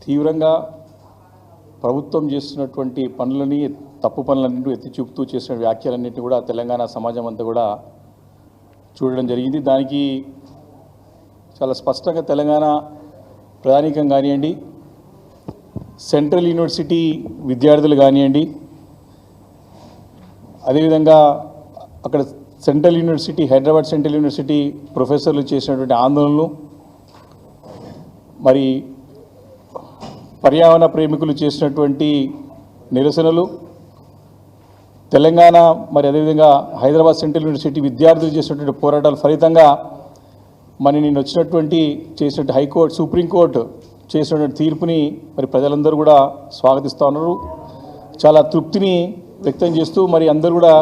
తీవ్రంగా ప్రభుత్వం చేస్తున్నటువంటి పనులని తప్పు పనులన్నింటినీ ఎత్తి చూపుతూ చేసిన వ్యాఖ్యలన్నింటినీ కూడా తెలంగాణ సమాజం అంతా కూడా చూడడం జరిగింది. దానికి చాలా స్పష్టంగా తెలంగాణ ప్రధానికం కానివ్వండి, సెంట్రల్ యూనివర్సిటీ విద్యార్థులు కానివ్వండి, అదేవిధంగా అక్కడ central university Hyderabad central university ప్రొఫెసర్లు చేసినటువంటి ఆందోళనలు, మరి పర్యావరణ ప్రేమికులు చేసినటువంటి నిరసనలు, తెలంగాణ మరి అదేవిధంగా హైదరాబాద్ సెంట్రల్ యూనివర్సిటీ విద్యార్థులు చేసినటువంటి పోరాటాల ఫలితంగా మరి నేను వచ్చినటువంటి చేసినట్టు హైకోర్టు సుప్రీంకోర్టు చేసినటువంటి తీర్పుని మరి ప్రజలందరూ కూడా స్వాగతిస్తూ ఉన్నారు. చాలా తృప్తిని వ్యక్తం చేస్తూ మరి అందరూ కూడా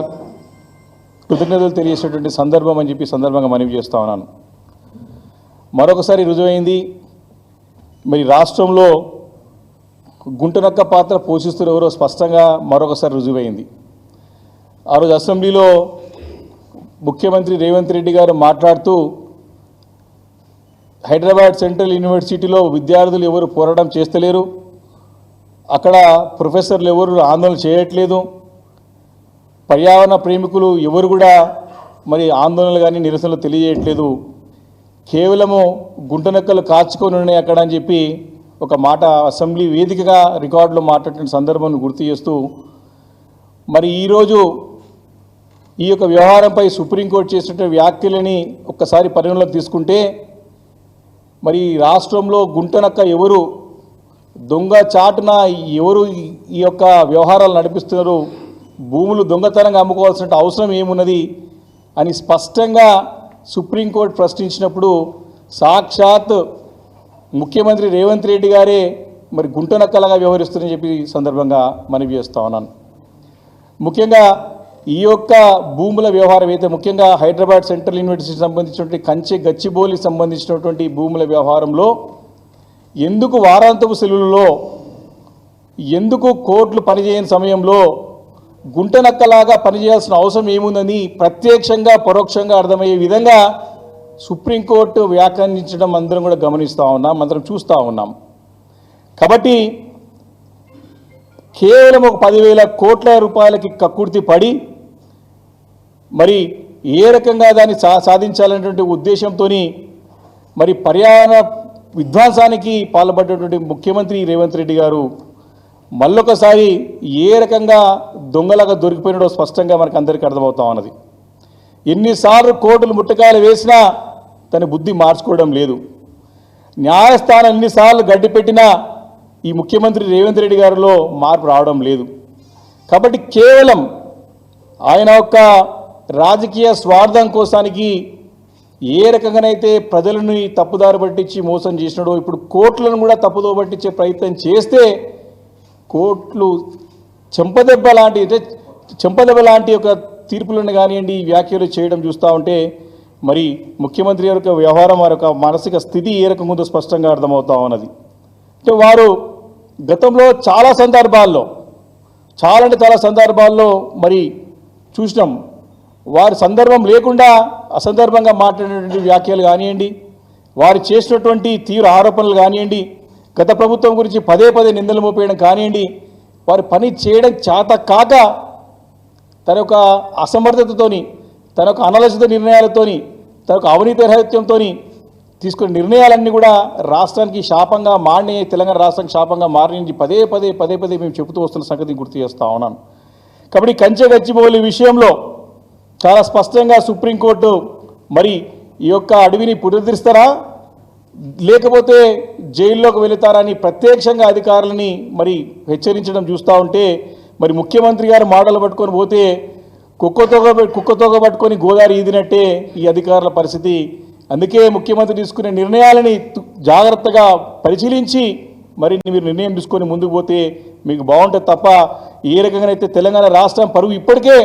కృతజ్ఞతలు తెలియజేసేటువంటి సందర్భం అని చెప్పి సందర్భంగా మనవి చేస్తూ ఉన్నాను. మరొకసారి రుజువైంది, మరి రాష్ట్రంలో గుంటనక్క పాత్ర పోషిస్తున్న ఎవరో స్పష్టంగా మరొకసారి రుజువైంది. ఆ రోజు అసెంబ్లీలో ముఖ్యమంత్రి రేవంత్ రెడ్డి గారు మాట్లాడుతూ హైదరాబాద్ సెంట్రల్ యూనివర్సిటీలో విద్యార్థులు ఎవరు పోరాటం చేస్తలేరు, అక్కడ ప్రొఫెసర్లు ఎవరు ఆందోళన చేయట్లేదు, పర్యావరణ ప్రేమికులు ఎవరు కూడా మరి ఆందోళనలు కానీ నిరసనలు తెలియజేయట్లేదు, కేవలము గుంటనక్కలు కాచుకొని ఉన్నాయి అక్కడ అని చెప్పి ఒక మాట అసెంబ్లీ వేదికగా రికార్డులో మాట్లాడిన సందర్భాన్ని గుర్తు చేస్తూ మరి ఈరోజు ఈ యొక్క వ్యవహారంపై సుప్రీంకోర్టు చేసినటువంటి వ్యాఖ్యలని ఒక్కసారి పరిగణలోకి తీసుకుంటే మరి రాష్ట్రంలో గుంటనక్క ఎవరు, దొంగ చాటున ఎవరు ఈ యొక్క వ్యవహారాలు నడిపిస్తున్నారు, భూములు దొంగతనంగా అమ్ముకోవాల్సిన అవసరం ఏమున్నది అని స్పష్టంగా సుప్రీంకోర్టు ప్రశ్నించినప్పుడు సాక్షాత్ ముఖ్యమంత్రి రేవంత్ రెడ్డి గారే మరి గుంటనక్కలాగా వ్యవహరిస్తున్నారని చెప్పి సందర్భంగా మనవి చేస్తూ ఉన్నాను. ముఖ్యంగా ఈ యొక్క భూముల వ్యవహారం అయితే ముఖ్యంగా హైదరాబాద్ సెంట్రల్ యూనివర్సిటీకి సంబంధించినటువంటి కంచె గచ్చిబౌలికి సంబంధించినటువంటి భూముల వ్యవహారంలో ఎందుకు వారాంతపు సెలవులలో, ఎందుకు కోర్టులు పనిచేయని సమయంలో గుంటనక్కలాగా పనిచేయాల్సిన అవసరం ఏముందని ప్రత్యక్షంగా పరోక్షంగా అర్థమయ్యే విధంగా సుప్రీంకోర్టు వ్యాఖ్యానించడం అందరం కూడా గమనిస్తూ ఉన్నాం, అందరం చూస్తూ ఉన్నాం. కాబట్టి కేవలం ఒక 10,000 కోట్ల రూపాయలకి కక్కుర్తి పడి మరి ఏ రకంగా దాన్ని సాధించాలనేటువంటి ఉద్దేశంతో మరి పర్యావరణ విధ్వంసానికి పాల్పడ్డటువంటి ముఖ్యమంత్రి రేవంత్ రెడ్డి గారు మళ్ళొకసారి ఏ రకంగా దొంగలాగా దొరికిపోయినాడో స్పష్టంగా మనకు అందరికీ అర్థమవుతా ఉన్నది. ఎన్నిసార్లు కోర్టులు ముట్టకాయలు వేసినా తన బుద్ధి మార్చుకోవడం లేదు. న్యాయస్థానం ఎన్నిసార్లు గడ్డిపెట్టినా ఈ ముఖ్యమంత్రి రేవంత్ రెడ్డి గారిలో మార్పు రావడం లేదు. కాబట్టి కేవలం ఆయన యొక్క రాజకీయ స్వార్థం కోసానికి ఏ రకంగానైతే ప్రజలను తప్పుదారి పట్టించి మోసం చేసినాడో ఇప్పుడు కోర్టులను కూడా తప్పుదో పట్టించే ప్రయత్నం చేస్తే కోర్టులు చెంపదెబ్బ లాంటి ఒక తీర్పులను కానివ్వండి వ్యాఖ్యలు చేయడం చూస్తూ ఉంటే మరి ముఖ్యమంత్రి యొక్క వ్యవహారం వారి యొక్క మానసిక స్థితి ఏ రకంగా ఉందో స్పష్టంగా అర్థమవుతా ఉన్నది. అంటే వారు గతంలో చాలా సందర్భాల్లో మరి చూసినాం, వారి సందర్భం లేకుండా అసందర్భంగా మాట్లాడినటువంటి వ్యాఖ్యలు కానివ్వండి, వారు చేసినటువంటి తీవ్ర ఆరోపణలు కానివ్వండి, గత ప్రభుత్వం గురించి పదే నిందలు మోపేయడం కానివ్వండి, వారి పని చేయడం చేత కాక తన యొక్క అసమర్థతతోని, తన యొక్క అనలసిత నిర్ణయాలతోని, తన యొక్క అవినీతి రహిత్యంతో తీసుకున్న నిర్ణయాలన్నీ కూడా రాష్ట్రానికి శాపంగా మారినాయి, తెలంగాణ రాష్ట్రానికి శాపంగా మారిన పదే మేము చెబుతూ వస్తున్న సంగతిని గుర్తు చేస్తూ ఉన్నాను. కాబట్టి కంచె గచ్చిబౌలి విషయంలో చాలా స్పష్టంగా సుప్రీంకోర్టు మరి ఈ యొక్క అడవిని పునరుద్ధరిస్తారా లేకపోతే జైల్లోకి వెళుతారని ప్రత్యక్షంగా అధికారులని మరి హెచ్చరించడం చూస్తూ ఉంటే మరి ముఖ్యమంత్రి గారు మాటలు పట్టుకొని పోతే కుక్కతోగ పట్టుకొని గోదావరి ఈదినట్టే ఈ అధికారుల పరిస్థితి. అందుకే ముఖ్యమంత్రి తీసుకునే నిర్ణయాలని జాగ్రత్తగా పరిశీలించి మరి మీరు నిర్ణయం తీసుకొని ముందుకు పోతే మీకు బాగుంటుంది తప్ప ఏ రకంగానైతే తెలంగాణ రాష్ట్రం పరువు ఇప్పటికే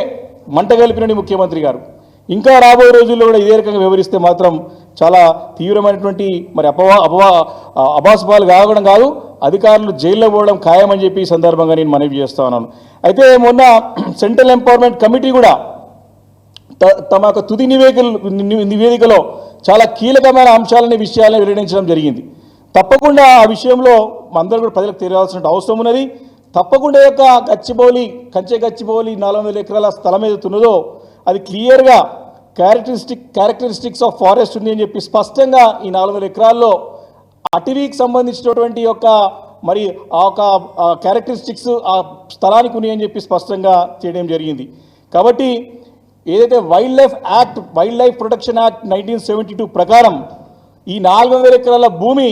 మంట కలిపినని ముఖ్యమంత్రి గారు ఇంకా రాబోయే రోజుల్లో కూడా ఇదే రకంగా వివరిస్తే మాత్రం చాలా తీవ్రమైనటువంటి మరి అభాసుపాలు కావడం కాదు, అధికారులు జైల్లో పోవడం ఖాయమని చెప్పి ఈ సందర్భంగా నేను మనవి చేస్తా ఉన్నాను. అయితే మొన్న సెంట్రల్ ఎంపవర్మెంట్ కమిటీ కూడా తమ యొక్క తుది నివేదికలో చాలా కీలకమైన అంశాలని విషయాలను వెల్లడించడం జరిగింది. తప్పకుండా ఆ విషయంలో అందరూ కూడా ప్రజలకు తెలియాల్సిన అవసరం ఉన్నది. తప్పకుండా యొక్క గచ్చిబౌలి 400 ఎకరాల స్థలం ఏదైతే ఉన్నదో అది క్లియర్గా క్యారెక్టరిస్టిక్స్ ఆఫ్ ఫారెస్ట్ ఉంది అని చెప్పి స్పష్టంగా ఈ 400 ఎకరాల్లో అటవీకి సంబంధించినటువంటి యొక్క మరి ఆ ఒక క్యారెక్టరిస్టిక్స్ ఆ స్థలానికి ఉన్నాయని చెప్పి స్పష్టంగా చేయడం జరిగింది. కాబట్టి ఏదైతే వైల్డ్ లైఫ్ ప్రొటెక్షన్ యాక్ట్ 1972 ప్రకారం ఈ 400 ఎకరాల భూమి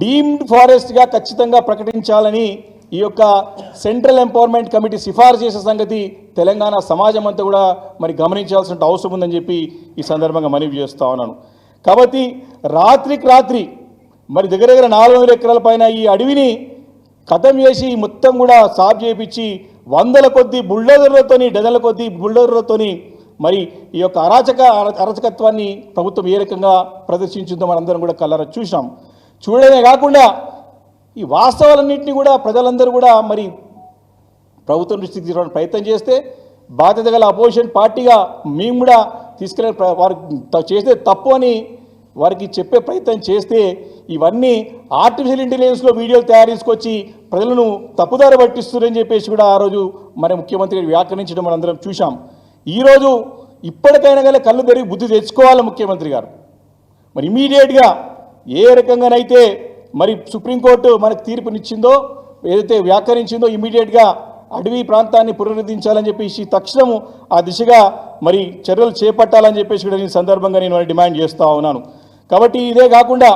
డీమ్డ్ ఫారెస్ట్గా ఖచ్చితంగా ప్రకటించాలని ఈ యొక్క సెంట్రల్ ఎంపవర్మెంట్ కమిటీ సిఫార్సు చేసే సంగతి తెలంగాణ సమాజం అంతా కూడా మరి గమనించాల్సిన అవసరం ఉందని చెప్పి ఈ సందర్భంగా మనవి చేస్తూ ఉన్నాను. కాబట్టి రాత్రికి రాత్రి మరి దగ్గర 400 ఎకరాల పైన ఈ అడవిని ఖతం చేసి మొత్తం కూడా సాఫ్ చేయించి వందల కొద్ది బుల్డోజర్లతోని డజన్ల కొద్ది బుల్డోజర్లతోని మరి ఈ యొక్క అరాచకత్వాన్ని ప్రభుత్వం ఏ రకంగా ప్రదర్శించిందో మనందరం కూడా కళ్ళారా చూసాం. చూడడమే కాకుండా ఈ వాస్తవాలన్నింటినీ కూడా ప్రజలందరూ కూడా మరి ప్రభుత్వం దృష్టికి తీసుకోవడానికి ప్రయత్నం చేస్తే బాధ్యత గల అపోజిషన్ పార్టీగా మేము కూడా తీసుకెళ్ళే వారు చేస్తే తప్పు అని వారికి చెప్పే ప్రయత్నం చేస్తే ఇవన్నీ ఆర్టిఫిషియల్ ఇంటెలిజెన్స్లో వీడియోలు తయారు చేసుకొచ్చి ప్రజలను తప్పుదారి పట్టిస్తున్నారని చెప్పేసి కూడా ఆ రోజు మరి ముఖ్యమంత్రి వ్యాఖ్యానించడం మనందరం చూసాం. ఈరోజు ఇప్పటికైనా గల కళ్ళు తెరిగి బుద్ధి తెచ్చుకోవాలి ముఖ్యమంత్రి గారు. మరి ఇమీడియట్గా ఏ రకంగానైతే మరి సుప్రీంకోర్టు మనకు తీర్పునిచ్చిందో ఏదైతే వ్యాఖ్యానించిందో ఇమీడియట్గా అడవి ప్రాంతాన్ని పునరుద్ధరించాలని చెప్పేసి తక్షణము ఆ దిశగా మరి చర్యలు చేపట్టాలని చెప్పేసి కూడా ఈ సందర్భంగా నేను డిమాండ్ చేస్తూ ఉన్నాను. కాబట్టి ఇదే కాకుండా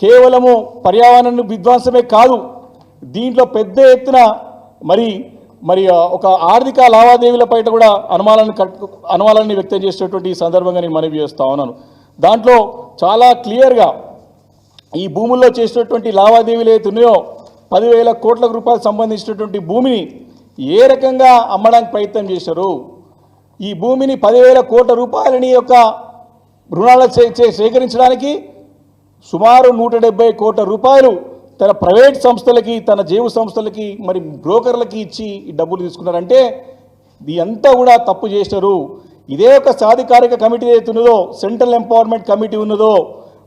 కేవలము పర్యావరణ విధ్వంసమే కాదు, దీంట్లో పెద్ద ఎత్తున మరి ఒక ఆర్థిక లావాదేవీలపై కూడా అనుమానాన్ని వ్యక్తం చేసేటువంటి సందర్భంగా నేను మనవి చేస్తూ ఉన్నాను. దాంట్లో చాలా క్లియర్గా ఈ భూముల్లో చేసినటువంటి లావాదేవీలు ఏవైతే ఉన్నాయో 10,000 కోట్ల రూపాయలకు సంబంధించినటువంటి భూమిని ఏ రకంగా అమ్మడానికి ప్రయత్నం చేశారు, ఈ భూమిని 10,000 కోట్ల రూపాయలని యొక్క రుణాలు సేకరించడానికి సుమారు 170 కోట్ల రూపాయలు తన ప్రైవేట్ సంస్థలకి తన జేబు సంస్థలకి మరి బ్రోకర్లకి ఇచ్చి ఈ డబ్బులు తీసుకున్నారంటే ఇది అంతా కూడా తప్పు చేశారు. ఇదే ఒక సాధికారిక కమిటీ ఏదైతే ఉన్నదో సెంట్రల్ ఎంపవర్మెంట్ కమిటీ ఉన్నదో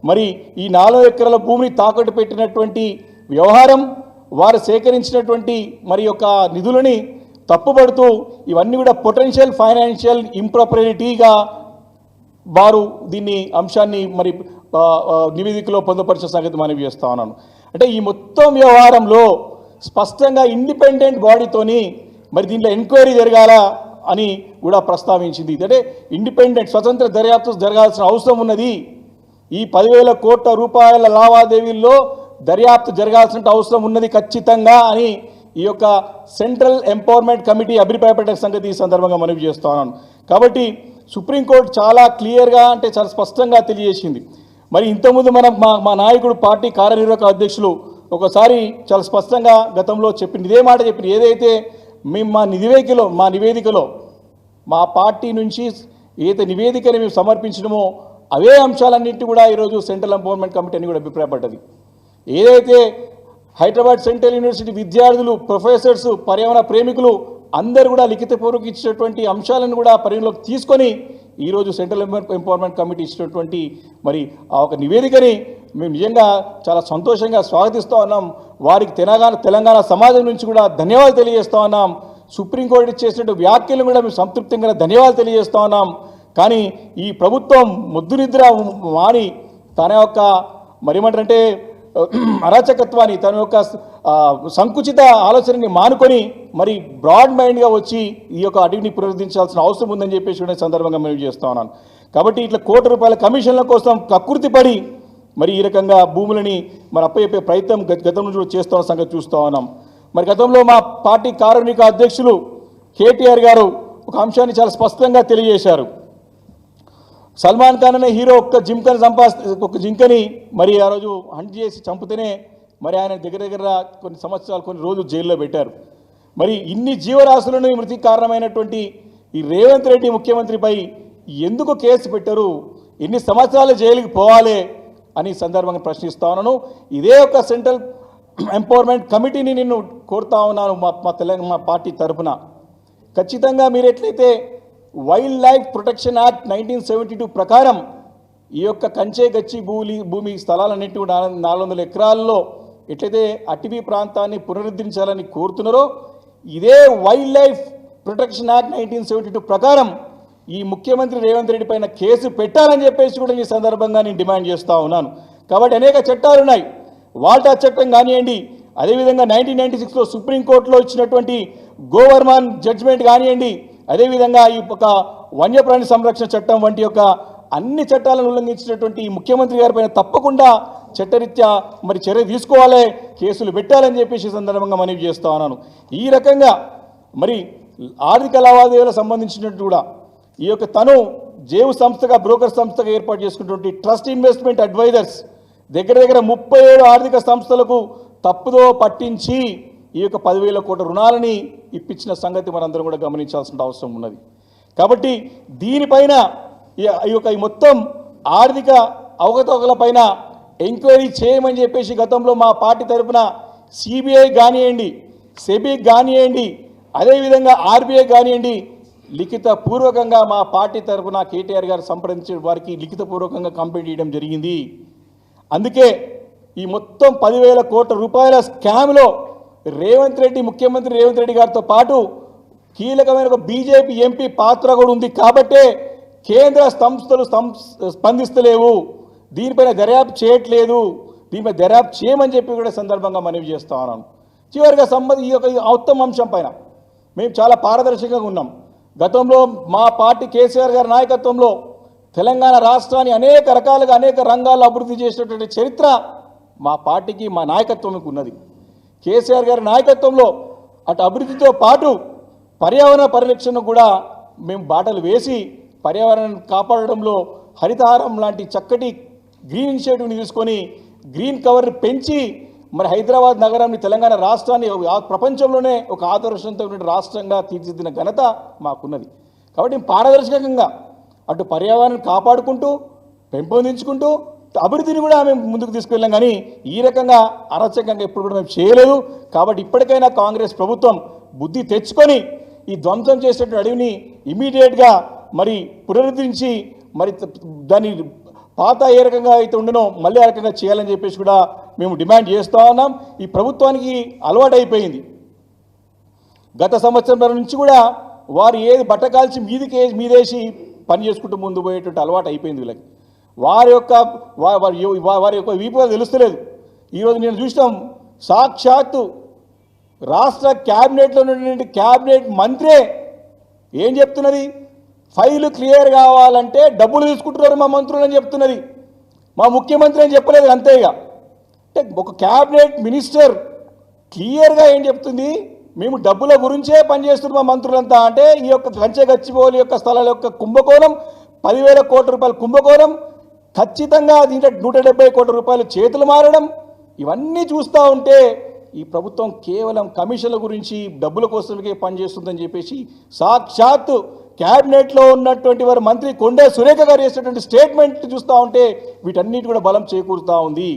మరి ఈ 4 ఎకరాల భూమిని తాకట్టు పెట్టినటువంటి వ్యవహారం వారు సేకరించినటువంటి మరి యొక్క నిధులని తప్పుపడుతూ ఇవన్నీ కూడా పొటెన్షియల్ ఫైనాన్షియల్ ఇంప్రాపరిటీగా వారు దీన్ని అంశాన్ని మరి నివేదికలో పొందుపరిచిన సంగతి మనవి చేస్తా ఉన్నాను. అంటే ఈ మొత్తం వ్యవహారంలో స్పష్టంగా ఇండిపెండెంట్ బాడీతోని మరి దీంట్లో ఎంక్వైరీ జరగాల అని కూడా ప్రస్తావించింది. అంటే ఇండిపెండెంట్ స్వతంత్ర దర్యాప్తు జరగాల్సిన అవసరం ఉన్నది. ఈ 10,000 కోట్ల రూపాయల లావాదేవీల్లో దర్యాప్తు జరగాల్సిన అవసరం ఉన్నది ఖచ్చితంగా అని ఈ యొక్క సెంట్రల్ ఎంపవర్మెంట్ కమిటీ అభిప్రాయపడే సంగతి ఈ సందర్భంగా మనవి చేస్తా ఉన్నాను. కాబట్టి సుప్రీంకోర్టు చాలా క్లియర్గా అంటే చాలా స్పష్టంగా తెలియజేసింది. మరి ఇంతకుముందు మా నాయకుడు పార్టీ కార్యనిర్వాహక అధ్యక్షులు ఒకసారి చాలా స్పష్టంగా గతంలో చెప్పింది ఇదే మాట చెప్పింది. ఏదైతే మేము మా నివేదికలో మా పార్టీ నుంచి ఏదైతే నివేదికని మేము సమర్పించడమో అవే అంశాలన్నింటి కూడా ఈరోజు సెంట్రల్ ఎంపవర్మెంట్ కమిటీ అని కూడా అభిప్రాయపడ్డది. ఏదైతే హైదరాబాద్ సెంట్రల్ యూనివర్సిటీ విద్యార్థులు ప్రొఫెసర్స్ పర్యావరణ ప్రేమికులు అందరూ కూడా లిఖితపూర్వక ఇచ్చినటువంటి అంశాలను కూడా పరిగణలోకి తీసుకొని ఈరోజు సెంట్రల్ ఎంపవర్మెంట్ కమిటీ ఇచ్చినటువంటి మరి ఆ ఒక నివేదికని మేము నిజంగా చాలా సంతోషంగా స్వాగతిస్తూ ఉన్నాం. వారికి తెలంగాణ సమాజం నుంచి కూడా ధన్యవాదాలు తెలియజేస్తూ ఉన్నాం. సుప్రీంకోర్టు చేసినటువంటి వ్యాఖ్యలను కూడా మేము సంతృప్తిగా ధన్యవాదాలు తెలియజేస్తూ ఉన్నాం. కానీ ఈ ప్రభుత్వం ముద్దు నిద్ర మాని తన యొక్క మరేమంటారంటే అరాచకత్వాన్ని తన యొక్క సంకుచిత ఆలోచనని మానుకొని మరి బ్రాడ్ మైండ్గా వచ్చి ఈ యొక్క అడవిని పునరుద్ధరించాల్సిన అవసరం ఉందని చెప్పేసి కూడా సందర్భంగా మేము చేస్తూ ఉన్నాను. కాబట్టి ఇట్లా కోట్ల రూపాయల కమిషన్ల కోసం కక్కుర్తిపడి మరి ఈ రకంగా భూములని మరి అప్పయ్యే ప్రయత్నం గతం నుంచి చేస్తున్న సంగతి చూస్తూ ఉన్నాం. మరి గతంలో మా పార్టీ కార్యనిర్వాహక అధ్యక్షులు కేటీఆర్ గారు ఒక అంశాన్ని చాలా స్పష్టంగా తెలియజేశారు. సల్మాన్ ఖాన్ అనే హీరో ఒక జింకని మరి ఆ రోజు హంట్ చేసి చంపితేనే మరి ఆయన దగ్గర కొన్ని సంవత్సరాలు కొన్ని రోజులు జైల్లో పెట్టారు. మరి ఇన్ని జీవరాశులను మృతికి కారణమైనటువంటి ఈ రేవంత్ రెడ్డి ముఖ్యమంత్రిపై ఎందుకు కేసు పెట్టరు, ఎన్ని సంవత్సరాలు జైలుకి పోవాలి అని సందర్భంగా ప్రశ్నిస్తా ఉన్నాను. ఇదే ఒక సెంట్రల్ ఎంపవర్మెంట్ కమిటీని నేను కోరుతా ఉన్నాను మా పార్టీ తరఫున. ఖచ్చితంగా మీరు ఎట్లయితే వైల్డ్ లైఫ్ ప్రొటెక్షన్ యాక్ట్ 1972 ప్రకారం ఈ యొక్క కంచే గచ్చి భూమి స్థలాలన్నింటి కూడా 400 ఎకరాల్లో ఎట్లయితే అటవీ ప్రాంతాన్ని పునరుద్ధరించాలని కోరుతున్నారో ఇదే వైల్డ్ లైఫ్ ప్రొటెక్షన్ యాక్ట్ 1972 ప్రకారం ఈ ముఖ్యమంత్రి రేవంత్ రెడ్డి పైన కేసు పెట్టాలని చెప్పేసి కూడా ఈ సందర్భంగా నేను డిమాండ్ చేస్తూ ఉన్నాను. కాబట్టి అనేక చట్టాలు ఉన్నాయి. వాల్టా చట్టం కానివ్వండి, అదేవిధంగా 1996లో సుప్రీంకోర్టులో ఇచ్చినటువంటి గోవర్మాన్ జడ్జిమెంట్ కానివ్వండి, అదేవిధంగా ఈ ఒక వన్యప్రాణి సంరక్షణ చట్టం వంటి యొక్క అన్ని చట్టాలను ఉల్లంఘించినటువంటి ముఖ్యమంత్రి గారి పైన తప్పకుండా చట్టరీత్యా మరి చర్య తీసుకోవాలి, కేసులు పెట్టాలని చెప్పేసి సందర్భంగా మనవి చేస్తూ ఉన్నాను. ఈ రకంగా మరి ఆర్థిక లావాదేవీలకు సంబంధించినట్టు కూడా ఈ యొక్క తను జేవు సంస్థగా బ్రోకర్ సంస్థగా ఏర్పాటు చేసుకున్నటువంటి ట్రస్ట్ ఇన్వెస్ట్మెంట్ అడ్వైజర్స్ దగ్గర 37 ఆర్థిక సంస్థలకు తప్పుదో పట్టించి ఈ యొక్క 10,000 కోట్ల రుణాలని ఇప్పించిన సంగతి మనందరం కూడా గమనించాల్సిన అవసరం ఉన్నది. కాబట్టి దీనిపైన ఈ మొత్తం ఆర్థిక అవకతవకలపైన ఎంక్వైరీ చేయమని చెప్పేసి గతంలో మా పార్టీ తరఫున సిబిఐ కానివ్వండి, సెబీ కానివ్వండి, అదేవిధంగా ఆర్బీఐ కానివ్వండి లిఖితపూర్వకంగా మా పార్టీ తరఫున కేటీఆర్ గారు సంప్రదించిన వారికి లిఖితపూర్వకంగా కంప్లైంట్ చేయడం జరిగింది. అందుకే ఈ మొత్తం 10,000 కోట్ల రూపాయల స్కామ్లో ముఖ్యమంత్రి రేవంత్ రెడ్డి గారితో పాటు కీలకమైన ఒక బీజేపీ ఎంపీ పాత్ర కూడా ఉంది. కాబట్టే కేంద్ర సంస్థలు స్పందిస్తలేవు, దీనిపైన దర్యాప్తు చేయట్లేదు, దీనిపై దర్యాప్తు చేయమని చెప్పి కూడా సందర్భంగా మనవి చేస్తా ఉన్నాను. చివరిగా ఈ యొక్క మొత్తం అంశం పైన మేము చాలా పారదర్శకంగా ఉన్నాం. గతంలో మా పార్టీ కేసీఆర్ గారి నాయకత్వంలో తెలంగాణ రాష్ట్రాన్ని అనేక రకాలుగా అనేక రంగాల్లో అభివృద్ధి చేసినటువంటి చరిత్ర మా పార్టీకి మా నాయకత్వంకి ఉన్నది. కేసీఆర్ గారి నాయకత్వంలో అటు అభివృద్ధితో పాటు పర్యావరణ పరిరక్షణ కూడా మేము బాటలు వేసి పర్యావరణాన్ని కాపాడడంలో హరితహారం లాంటి చక్కటి గ్రీన్ ఇనిషియేటివ్ని తీసుకొని గ్రీన్ కవర్ని పెంచి మరి హైదరాబాద్ నగరాన్ని తెలంగాణ రాష్ట్రాన్ని ప్రపంచంలోనే ఒక ఆదర్శంతో రాష్ట్రంగా తీర్చిదిద్దిన ఘనత మాకున్నది. కాబట్టి పారదర్శకంగా అటు పర్యావరణాన్ని కాపాడుకుంటూ పెంపొందించుకుంటూ అభివృద్ధిని కూడా మేము ముందుకు తీసుకెళ్ళాం. కానీ ఈ రకంగా అరాచకంగా ఎప్పుడు కూడా మేము చేయలేదు. కాబట్టి ఇప్పటికైనా కాంగ్రెస్ ప్రభుత్వం బుద్ధి తెచ్చుకొని ఈ ధ్వంసం చేసేటువంటి అడవిని ఇమీడియట్గా మరి పునరుద్ధరించి మరి దాన్ని పాత ఏ రకంగా అయితే ఉండనో మళ్ళీ ఆ రకంగా చేయాలని చెప్పేసి కూడా మేము డిమాండ్ చేస్తూ ఉన్నాం. ఈ ప్రభుత్వానికి అలవాటు అయిపోయింది. గత సంవత్సరం నుంచి కూడా వారు ఏది బట్టకాల్చి మీదేసి పని చేసుకుంటూ ముందు పోయేటువంటి అలవాటు అయిపోయింది వీళ్ళకి. వారి యొక్క వీపుగా తెలుస్తలేదు. ఈరోజు నేను చూసినాం, సాక్షాత్తు రాష్ట్ర క్యాబినెట్లో ఉన్నటువంటి క్యాబినెట్ మంత్రే ఏం చెప్తున్నది, ఫైలు క్లియర్ కావాలంటే డబ్బులు తీసుకుంటున్నారు మా మంత్రులు అని చెప్తున్నది. మా ముఖ్యమంత్రి అని చెప్పలేదు. అంతేగా అంటే ఒక క్యాబినెట్ మినిస్టర్ క్లియర్గా ఏం చెప్తుంది, మేము డబ్బుల గురించే పనిచేస్తున్న మా మంత్రులంతా. అంటే ఈ యొక్క గచ్చిబౌలి యొక్క స్థలాల యొక్క కుంభకోణం 10,000 కోట్ల రూపాయల కుంభకోణం, ఖచ్చితంగా దీంట్లో 170 కోట్ల రూపాయలు చేతులు మారడం, ఇవన్నీ చూస్తూ ఉంటే ఈ ప్రభుత్వం కేవలం కమిషన్ల గురించి డబ్బుల కోసమే పనిచేస్తుందని చెప్పేసి సాక్షాత్తు క్యాబినెట్లో ఉన్నటువంటి వారు మంత్రి కొండే సురేఖ గారు చేసినటువంటి స్టేట్మెంట్ చూస్తూ ఉంటే వీటన్నిటి కూడా బలం చేకూరుతూ ఉంది.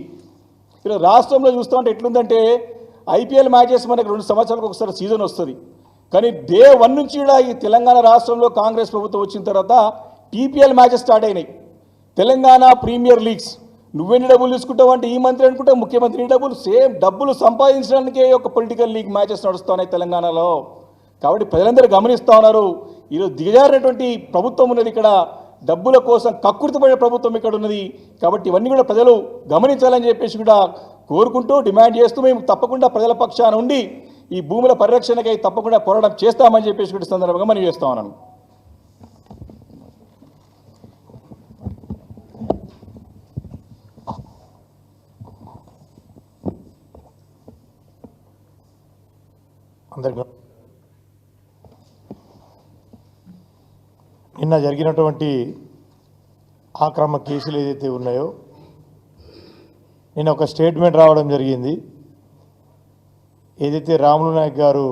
ఇలా రాష్ట్రంలో చూస్తూ ఉంటే ఎట్లుందంటే ఐపీఎల్ మ్యాచెస్ మనకి 2 సంవత్సరాలకు ఒకసారి సీజన్ వస్తుంది. కానీ డే 1 నుంచి కూడా ఈ తెలంగాణ రాష్ట్రంలో కాంగ్రెస్ ప్రభుత్వం వచ్చిన తర్వాత టీపీఎల్ మ్యాచెస్ స్టార్ట్ అయినాయి. Telangana premier leagues. నువ్వెన్ని డబ్బులు తీసుకుంటావు అంటే ఈ మంత్రి అనుకుంటా, ముఖ్యమంత్రి డబ్బులు సేమ్ డబ్బులు సంపాదించడానికే ఒక పొలిటికల్ లీగ్ మ్యాచెస్ నడుస్తున్నాయి తెలంగాణలో. కాబట్టి ప్రజలందరూ గమనిస్తూ ఉన్నారు. ఈరోజు దిగజారినటువంటి ప్రభుత్వం ఉన్నది ఇక్కడ, డబ్బుల కోసం కక్కుర్తిపడే ప్రభుత్వం ఇక్కడ ఉన్నది. కాబట్టి ఇవన్నీ కూడా ప్రజలు గమనించాలని చెప్పేసి కూడా కోరుకుంటూ డిమాండ్ చేస్తూ మేము తప్పకుండా ప్రజల పక్షాన ఉండి ఈ భూముల పరిరక్షణకై తప్పకుండా పోరాటం చేస్తామని చెప్పేసి కూడా సందర్భంగా మనం చేస్తా ఉన్నాను. అందరికీ నిన్న జరిగినటువంటి ఆక్రమణ కేసులు ఏదైతే ఉన్నాయో నిన్న ఒక స్టేట్మెంట్ రావడం జరిగింది. ఏదైతే రాములు నాయక్ గారు